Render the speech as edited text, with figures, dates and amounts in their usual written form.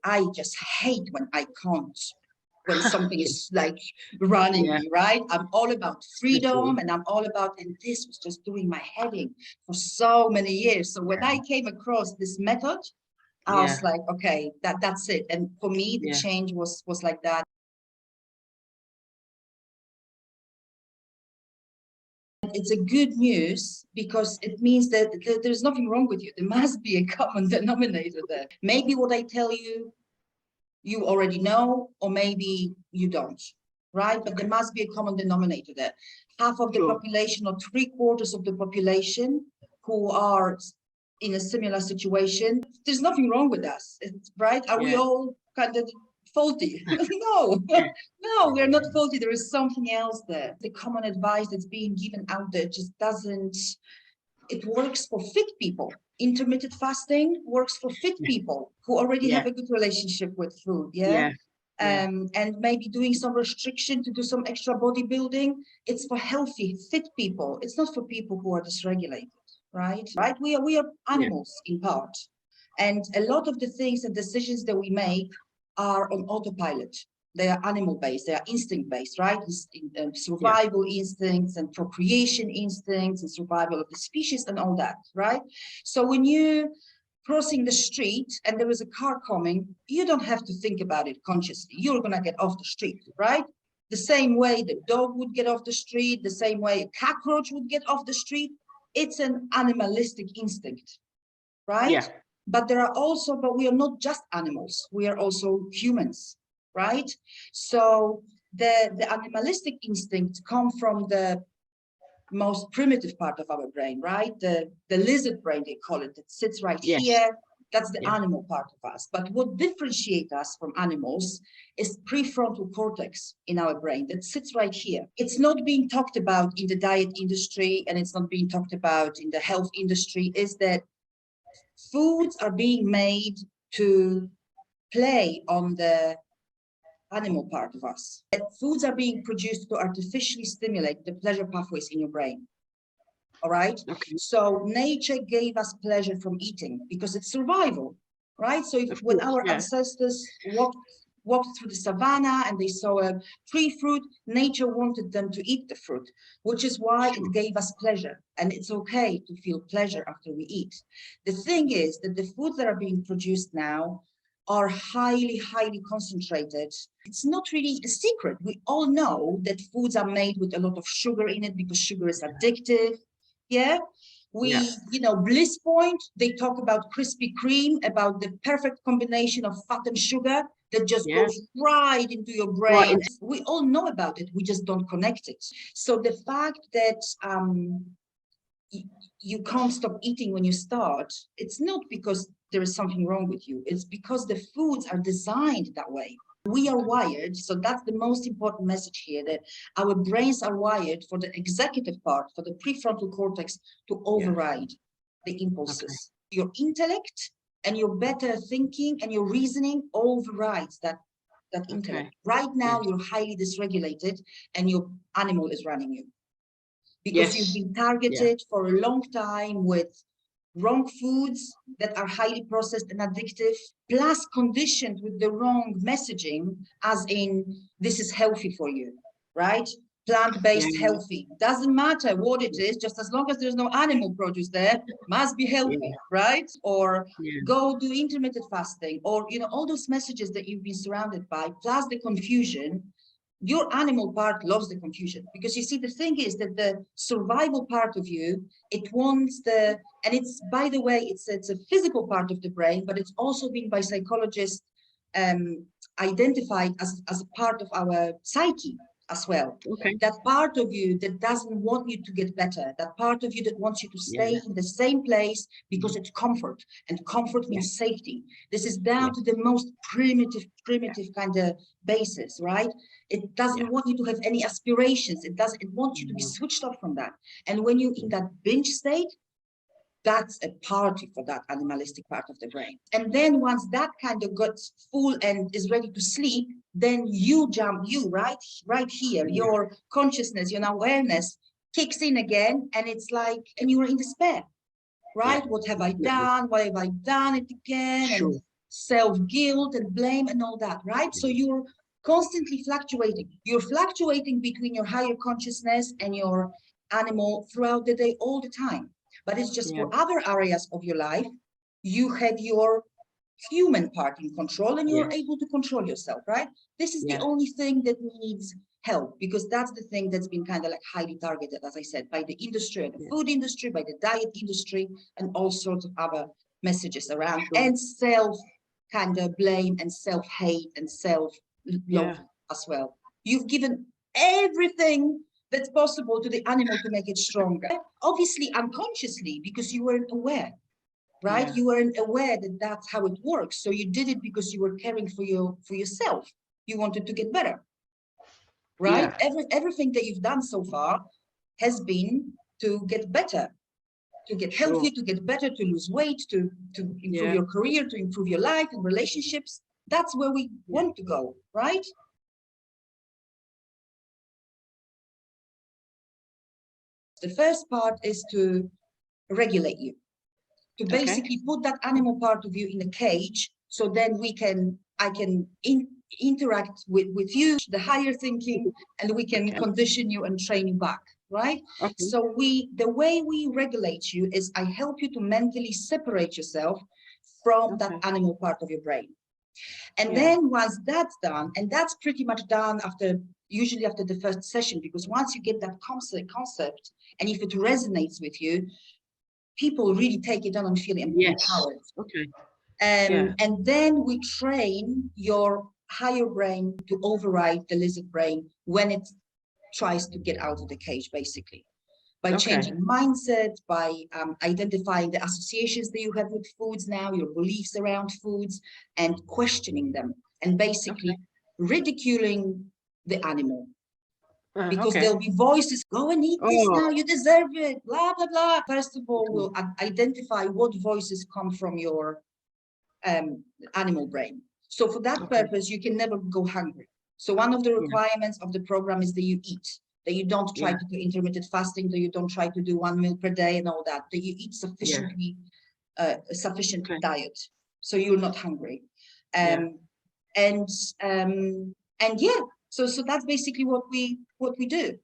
I just hate when I can't, when something is like running me, right? I'm all about freedom and I'm all about, and this was just doing my head in for so many years. So when I came across this method, I was like, okay, that's it. And for me, the change was like that. It's a good news because it means that there's nothing wrong with you. There must be a common denominator there. Maybe what I tell you, you already know, or maybe you don't, right? But there must be a common denominator there. Half of the population or 3/4 of the population who are in a similar situation, there's nothing wrong with us, right? Are we all kind of faulty? No, no, we're not faulty. There is something else there. The common advice that's being given out there just doesn't, it works for fit people. Intermittent fasting works for fit people who already have a good relationship with food. And maybe doing some restriction to do some extra bodybuilding. It's for healthy, fit people. It's not for people who are dysregulated, right? We are animals in part. And a lot of the things and decisions that we make are on autopilot. They are animal-based, they are instinct-based, right? Survival instincts and procreation instincts and survival of the species and all that, right? So when you crossing the street and there is a car coming, you don't have to think about it consciously. You're gonna get off the street, right? The same way the dog would get off the street, the same way a cockroach would get off the street. It's an animalistic instinct, right? But there are also, but we are not just animals. We are also humans, right? So the animalistic instincts come from the most primitive part of our brain, right? The lizard brain, they call it, that sits right here. That's the animal part of us. But what differentiates us from animals is prefrontal cortex in our brain that sits right here. It's not being talked about in the diet industry, and it's not being talked about in the health industry, is that foods are being made to play on the animal part of us. Foods are being produced to artificially stimulate the pleasure pathways in your brain. All right. So nature gave us pleasure from eating because it's survival, right? So when our ancestors walked through the savannah and they saw a tree fruit, nature wanted them to eat the fruit, which is why it gave us pleasure. And it's okay to feel pleasure after we eat. The thing is that the foods that are being produced now are highly, highly concentrated. It's not really a secret. We all know that foods are made with a lot of sugar in it because sugar is addictive. You know, Bliss Point, they talk about Krispy Kreme, about the perfect combination of fat and sugar that just goes right into your brain. We all know about it, we just don't connect it. So the fact that you can't stop eating when you start, it's not because there is something wrong with you, it's because the foods are designed that way. We are wired, so that's the most important message here, that our brains are wired for the executive part, for the prefrontal cortex to override the impulses. Your intellect and your better thinking and your reasoning overrides that intellect. Right now, you're highly dysregulated and your animal is running you. Because you've been targeted for a long time with wrong foods that are highly processed and addictive, plus conditioned with the wrong messaging, as in, this is healthy for you, right? Plant-based healthy. Doesn't matter what it is, just as long as there's no animal produce there, must be healthy, right? Or go do intermittent fasting, or, you know, all those messages that you've been surrounded by, plus the confusion. Your animal part loves the confusion, because you see, the thing is that the survival part of you, it wants the, and it's, by the way, it's a physical part of the brain, but it's also been by psychologists identified as a part of our psyche as well. That part of you that doesn't want you to get better, that part of you that wants you to stay in the same place because it's comfort, and comfort means safety. This is down to the most primitive kind of basis, right? It doesn't want you to have any aspirations. It wants you to be switched off from that. And when you're in that binge state, that's a party for that animalistic part of the brain. And then once that kind of gets full and is ready to sleep, then right here, your consciousness, your awareness kicks in again, and it's like, and you're in despair, right? What have I done? Why have I done it again? And self-guilt and blame and all that, right? So you're constantly fluctuating. You're fluctuating between your higher consciousness and your animal throughout the day all the time. But it's just for other areas of your life, you have your human part in control and you're able to control yourself, right? This is the only thing that needs help, because that's the thing that's been kind of like highly targeted, as I said, by the industry, the food industry, by the diet industry, and all sorts of other messages around, and self kind of blame and self-hate and self-love as well. You've given everything that's possible to the animal to make it stronger, obviously unconsciously, because you weren't aware, right? You weren't aware that that's how it works. So you did it because you were caring for yourself. You wanted to get better, right? Everything that you've done so far has been to get better, to get healthy, to get better, to lose weight, to improve your career, to improve your life and relationships. That's where we want to go, right? The first part is to regulate you, to basically put that animal part of you in a cage, so then I can interact with you, the higher thinking, and we can condition you and train you back, right? So the way we regulate you is I help you to mentally separate yourself from that animal part of your brain. And then once that's done, and that's pretty much done usually after the first session, because once you get that concept, and if it resonates with you, people really take it on and feel empowered. And then we train your higher brain to override the lizard brain when it tries to get out of the cage, basically. By changing mindset, by identifying the associations that you have with foods now, your beliefs around foods, and questioning them, and basically ridiculing the animal. Because there'll be voices, go and eat this now, you deserve it, blah, blah, blah. First of all, we'll identify what voices come from your animal brain. So for that purpose, you can never go hungry. So one of the requirements of the program is that you eat, that you don't try to do intermittent fasting, that you don't try to do 1 meal per day and all that you eat sufficiently, sufficient diet, so you're not hungry. So that's basically what we do.